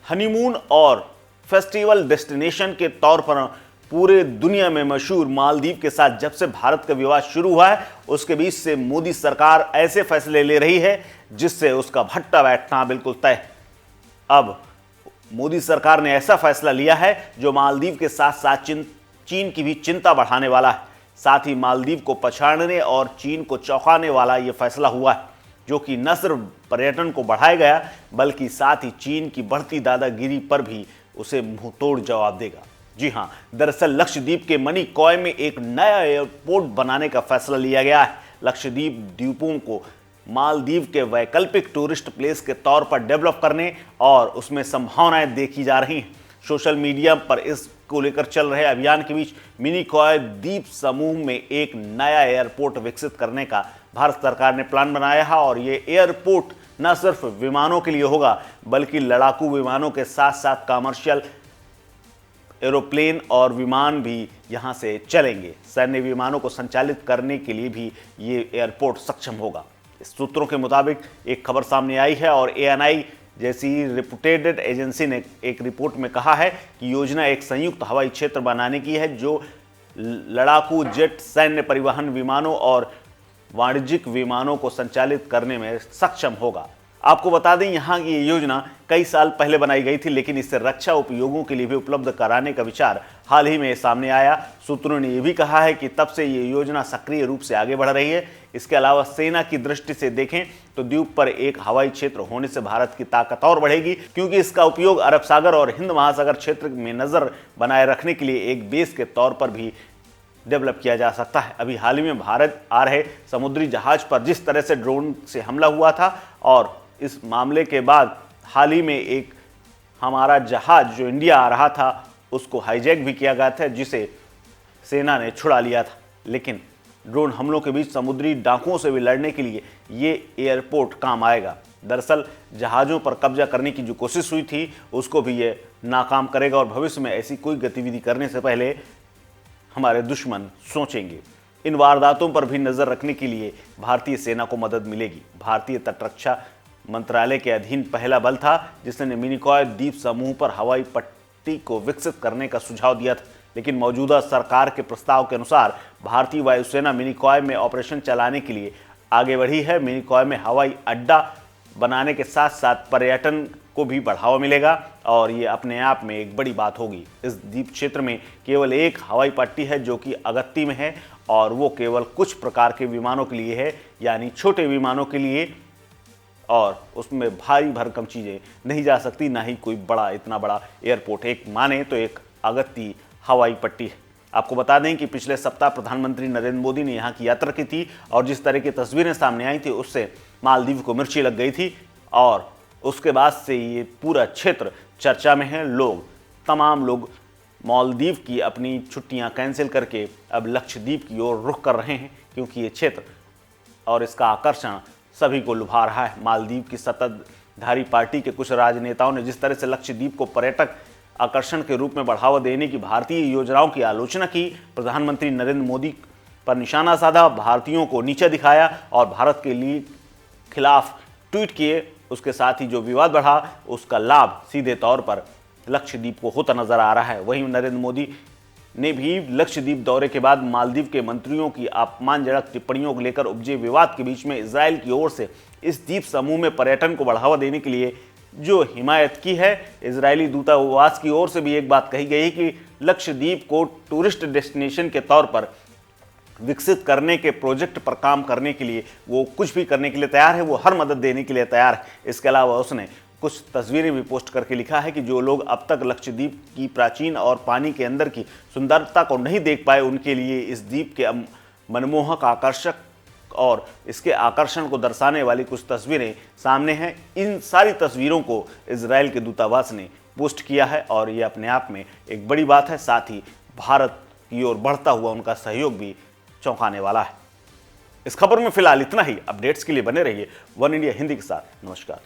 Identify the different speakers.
Speaker 1: Honeymoon और festival destination के तौर पर पूरे दुनिया में मशहूर मालदीव के साथ जब से भारत का विवाद शुरू हुआ है, उसके बीच से मोदी सरकार ऐसे फैसले ले रही है जिससे उसका भट्टा बैठना बिल्कुल तय है। अब मोदी सरकार ने ऐसा फैसला लिया है जो मालदीव के साथ साथ चीन की भी चिंता बढ़ाने वाला है। साथ ही मालदीव को पछाड़ने और चीन को चौंकाने वाला यह फैसला हुआ है, जो कि न सिर्फ पर्यटन को बढ़ाया गया बल्कि साथ ही चीन की बढ़ती दादागिरी पर भी उसे मुंहतोड़ जवाब देगा। जी हां, दरअसल लक्षद्वीप के मणिकॉय में एक नया एयरपोर्ट बनाने का फैसला लिया गया है। लक्षद्वीप द्वीपों को मालदीव के वैकल्पिक टूरिस्ट प्लेस के तौर पर डेवलप करने और उसमें संभावनाएं देखी जा रही हैं। सोशल मीडिया पर इसको लेकर चल रहे अभियान के बीच मिनिकॉय द्वीप समूह में एक नया एयरपोर्ट विकसित करने का भारत सरकार ने प्लान बनाया है और ये एयरपोर्ट न सिर्फ विमानों के लिए होगा बल्कि लड़ाकू विमानों के साथ साथ कमर्शियल एरोप्लेन और विमान भी यहां से चलेंगे। सैन्य विमानों को संचालित करने के लिए भी ये एयरपोर्ट सक्षम होगा। इस सूत्रों के मुताबिक एक खबर सामने आई है और ANI जैसी रिप्यूटेड एजेंसी ने एक रिपोर्ट में कहा है कि योजना एक संयुक्त हवाई क्षेत्र बनाने की है जो लड़ाकू जेट, सैन्य परिवहन विमानों और वाणिज्यिक विमानों को संचालित करने में सक्षम होगा। आपको बता दें, यहाँ की ये योजना कई साल पहले बनाई गई थी, लेकिन इसे रक्षा उपयोगों के लिए भी उपलब्ध कराने का विचार हाल ही में सामने आया। सूत्रों ने यह भी कहा है कि तब से ये योजना सक्रिय रूप से आगे बढ़ रही है। इसके अलावा सेना की दृष्टि से देखें तो द्वीप पर एक हवाई क्षेत्र होने से भारत की ताकत और बढ़ेगी, क्योंकि इसका उपयोग अरब सागर और हिंद महासागर क्षेत्र में नजर बनाए रखने के लिए एक बेस के तौर पर भी डेवलप किया जा सकता है। अभी हाल ही में भारत आ रहे समुद्री जहाज पर जिस तरह से ड्रोन से हमला हुआ था और इस मामले के बाद हाल ही में एक हमारा जहाज जो इंडिया आ रहा था उसको हाईजैक भी किया गया था, जिसे सेना ने छुड़ा लिया था। लेकिन ड्रोन हमलों के बीच समुद्री डाकुओं से भी लड़ने के लिए ये एयरपोर्ट काम आएगा। दरअसल जहाज़ों पर कब्जा करने की जो कोशिश हुई थी उसको भी ये नाकाम करेगा और भविष्य में ऐसी कोई गतिविधि करने से पहले हमारे दुश्मन सोचेंगे। इन वारदातों पर भी नज़र रखने के लिए भारतीय सेना को मदद मिलेगी। भारतीय तटरक्षा मंत्रालय के अधीन पहला बल था जिसने मिनिकॉय द्वीप समूह पर हवाई पट्टी को विकसित करने का सुझाव दिया था, लेकिन मौजूदा सरकार के प्रस्ताव के अनुसार भारतीय वायुसेना मिनिकॉय में ऑपरेशन चलाने के लिए आगे बढ़ी है। मिनिकॉय में हवाई अड्डा बनाने के साथ साथ पर्यटन को भी बढ़ावा मिलेगा और ये अपने आप में एक बड़ी बात होगी। इस द्वीप क्षेत्र में केवल एक हवाई पट्टी है जो कि अगत्ती में है और वो केवल कुछ प्रकार के विमानों के लिए है, यानी छोटे विमानों के लिए, और उसमें भारी भरकम चीज़ें नहीं जा सकती, ना ही कोई इतना बड़ा एयरपोर्ट। एक माने तो एक अगत्ती हवाई पट्टी है। आपको बता दें कि पिछले सप्ताह प्रधानमंत्री नरेंद्र मोदी ने यहाँ की यात्रा की थी और जिस तरह की तस्वीरें सामने आई थी उससे मालदीव को मिर्ची लग गई थी और उसके बाद से ये पूरा क्षेत्र चर्चा में है। तमाम लोग मालदीव की अपनी छुट्टियाँ कैंसिल करके अब लक्षद्वीप की ओर रुख कर रहे हैं, क्योंकि ये क्षेत्र और इसका आकर्षण सभी को लुभा रहा है। मालदीव की सत्ताधारी पार्टी के कुछ राजनेताओं ने जिस तरह से लक्षद्वीप को पर्यटक आकर्षण के रूप में बढ़ावा देने की भारतीय योजनाओं की आलोचना की, प्रधानमंत्री नरेंद्र मोदी पर निशाना साधा, भारतीयों को नीचे दिखाया और भारत के लिए खिलाफ ट्वीट किए, उसके साथ ही जो विवाद बढ़ा उसका लाभ सीधे तौर पर लक्षद्वीप को होता नजर आ रहा है। वहीं नरेंद्र मोदी ने भी लक्षद्वीप दौरे के बाद मालदीव के मंत्रियों की अपमानजनक टिप्पणियों को लेकर उपजे विवाद के बीच में इजराइल की ओर से इस द्वीप समूह में पर्यटन को बढ़ावा देने के लिए जो हिमायत की है। इजरायली दूतावास की ओर से भी एक बात कही गई है कि लक्षद्वीप को टूरिस्ट डेस्टिनेशन के तौर पर विकसित करने के प्रोजेक्ट पर काम करने के लिए वो कुछ भी करने के लिए तैयार है, वो हर मदद देने के लिए तैयार है। इसके अलावा उसने कुछ तस्वीरें भी पोस्ट करके लिखा है कि जो लोग अब तक लक्षद्वीप की प्राचीन और पानी के अंदर की सुंदरता को नहीं देख पाए, उनके लिए इस द्वीप के मनमोहक, आकर्षक और इसके आकर्षण को दर्शाने वाली कुछ तस्वीरें सामने हैं। इन सारी तस्वीरों को इजराइल के दूतावास ने पोस्ट किया है और ये अपने आप में एक बड़ी बात है। साथ ही भारत की ओर बढ़ता हुआ उनका सहयोग भी चौंकाने वाला है। इस खबर में फिलहाल इतना ही। अपडेट्स के लिए बने रहिए वन इंडिया हिंदी के साथ। नमस्कार।